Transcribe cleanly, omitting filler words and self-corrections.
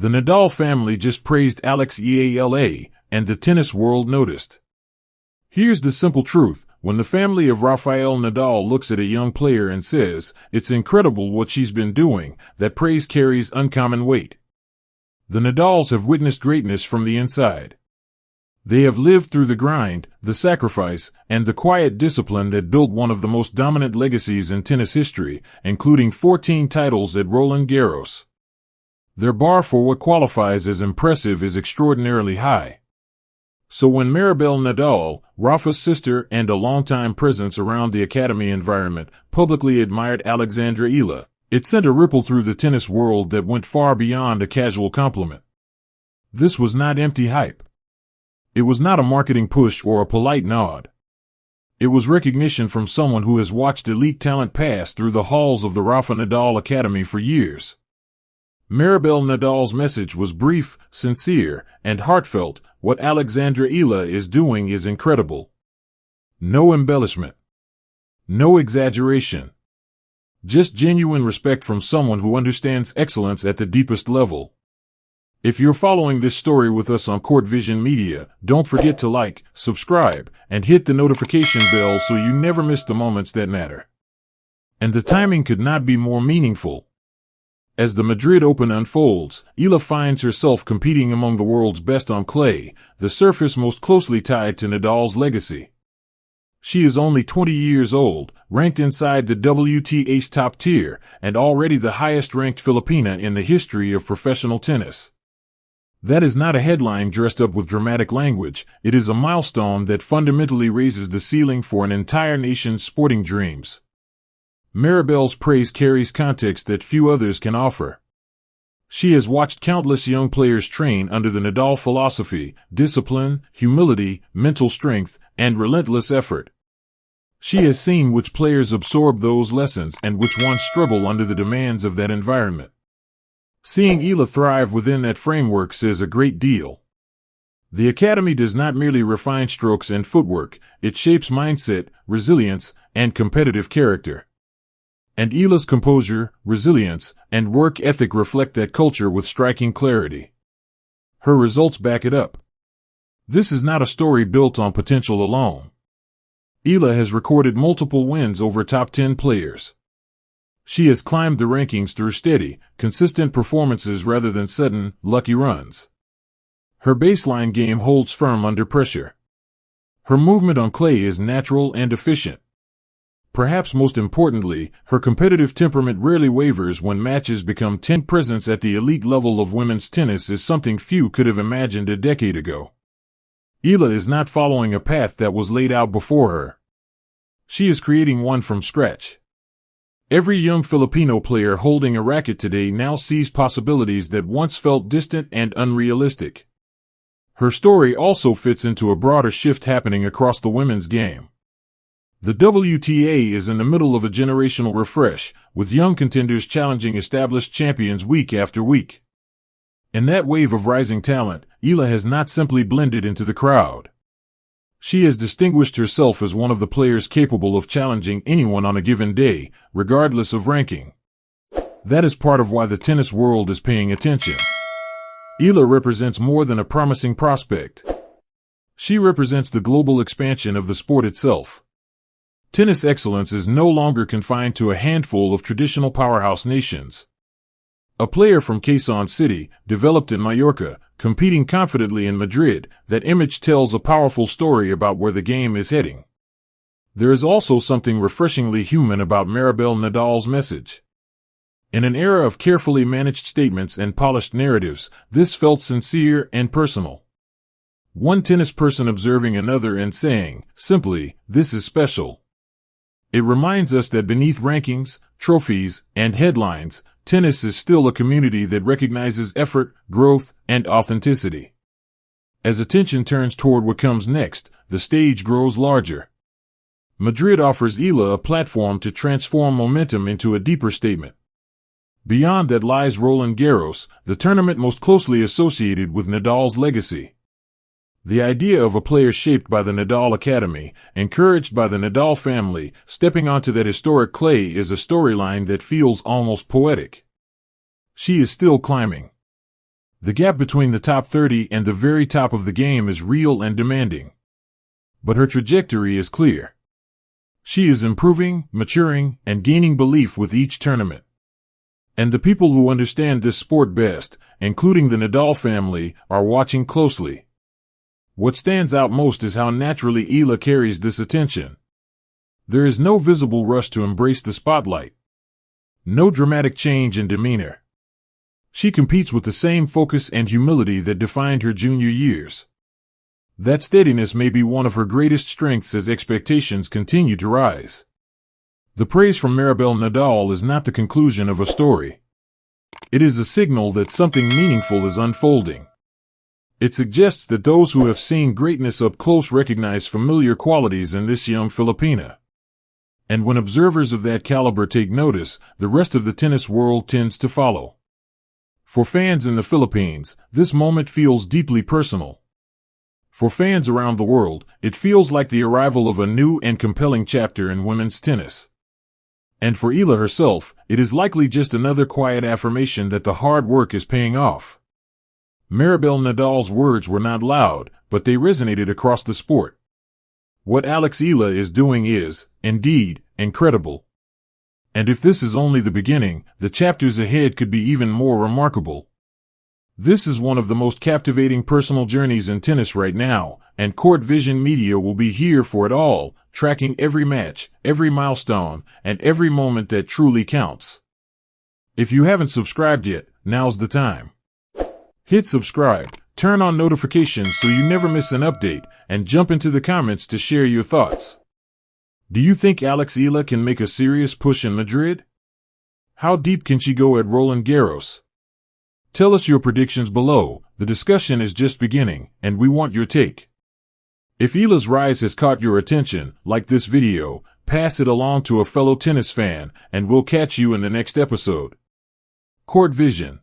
The Nadal family just praised Alexandra Eala, and the tennis world noticed. Here's the simple truth. When the family of Rafael Nadal looks at a young player and says, "It's incredible what she's been doing," that praise carries uncommon weight. The Nadals have witnessed greatness from the inside. They have lived through the grind, the sacrifice, and the quiet discipline that built one of the most dominant legacies in tennis history, including 14 titles at Roland Garros. Their bar for what qualifies as impressive is extraordinarily high. So when Maribel Nadal, Rafa's sister and a longtime presence around the academy environment, publicly admired Alexandra Eala, it sent a ripple through the tennis world that went far beyond a casual compliment. This was not empty hype. It was not a marketing push or a polite nod. It was recognition from someone who has watched elite talent pass through the halls of the Rafa Nadal Academy for years. Maribel Nadal's message was brief, sincere, and heartfelt. What Alexandra Eala is doing is incredible. No embellishment. No exaggeration. Just genuine respect from someone who understands excellence at the deepest level. If you're following this story with us on Court Vision Media, don't forget to like, subscribe, and hit the notification bell so you never miss the moments that matter. And the timing could not be more meaningful. As the Madrid Open unfolds, Eala finds herself competing among the world's best on clay, the surface most closely tied to Nadal's legacy. She is only 20 years old, ranked inside the WTA's top tier, and already the highest-ranked Filipina in the history of professional tennis. That is not a headline dressed up with dramatic language. It is a milestone that fundamentally raises the ceiling for an entire nation's sporting dreams. Maribel's praise carries context that few others can offer. She has watched countless young players train under the Nadal philosophy, discipline, humility, mental strength, and relentless effort. She has seen which players absorb those lessons and which ones struggle under the demands of that environment. Seeing Eala thrive within that framework says a great deal. The academy does not merely refine strokes and footwork, it shapes mindset, resilience, and competitive character. And Eala's composure, resilience, and work ethic reflect that culture with striking clarity. Her results back it up. This is not a story built on potential alone. Eala has recorded multiple wins over top 10 players. She has climbed the rankings through steady, consistent performances rather than sudden, lucky runs. Her baseline game holds firm under pressure. Her movement on clay is natural and efficient. Perhaps most importantly, her competitive temperament rarely wavers when matches become tense. Presence at the elite level of women's tennis is something few could have imagined a decade ago. Eala is not following a path that was laid out before her. She is creating one from scratch. Every young Filipino player holding a racket today now sees possibilities that once felt distant and unrealistic. Her story also fits into a broader shift happening across the women's game. The WTA is in the middle of a generational refresh, with young contenders challenging established champions week after week. In that wave of rising talent, Eala has not simply blended into the crowd. She has distinguished herself as one of the players capable of challenging anyone on a given day, regardless of ranking. That is part of why the tennis world is paying attention. Eala represents more than a promising prospect. She represents the global expansion of the sport itself. Tennis excellence is no longer confined to a handful of traditional powerhouse nations. A player from Quezon City, developed in Mallorca, competing confidently in Madrid, that image tells a powerful story about where the game is heading. There is also something refreshingly human about Maribel Nadal's message. In an era of carefully managed statements and polished narratives, this felt sincere and personal. One tennis person observing another and saying, simply, "This is special." It reminds us that beneath rankings, trophies, and headlines, tennis is still a community that recognizes effort, growth, and authenticity. As attention turns toward what comes next, the stage grows larger. Madrid offers Eala a platform to transform momentum into a deeper statement. Beyond that lies Roland Garros, the tournament most closely associated with Nadal's legacy. The idea of a player shaped by the Nadal Academy, encouraged by the Nadal family, stepping onto that historic clay is a storyline that feels almost poetic. She is still climbing. The gap between the top 30 and the very top of the game is real and demanding. But her trajectory is clear. She is improving, maturing, and gaining belief with each tournament. And the people who understand this sport best, including the Nadal family, are watching closely. What stands out most is how naturally Eala carries this attention. There is no visible rush to embrace the spotlight. No dramatic change in demeanor. She competes with the same focus and humility that defined her junior years. That steadiness may be one of her greatest strengths as expectations continue to rise. The praise from Maribel Nadal is not the conclusion of a story. It is a signal that something meaningful is unfolding. It suggests that those who have seen greatness up close recognize familiar qualities in this young Filipina. And when observers of that caliber take notice, the rest of the tennis world tends to follow. For fans in the Philippines, this moment feels deeply personal. For fans around the world, it feels like the arrival of a new and compelling chapter in women's tennis. And for Eala herself, it is likely just another quiet affirmation that the hard work is paying off. Maribel Nadal's words were not loud, but they resonated across the sport. What Alex Eala is doing is, indeed, incredible. And if this is only the beginning, the chapters ahead could be even more remarkable. This is one of the most captivating personal journeys in tennis right now, and Court Vision Media will be here for it all, tracking every match, every milestone, and every moment that truly counts. If you haven't subscribed yet, now's the time. Hit subscribe, turn on notifications so you never miss an update, and jump into the comments to share your thoughts. Do you think Alex Eala can make a serious push in Madrid? How deep can she go at Roland Garros? Tell us your predictions below. The discussion is just beginning, and we want your take. If Eala's rise has caught your attention, like this video, pass it along to a fellow tennis fan, and we'll catch you in the next episode. Court Vision.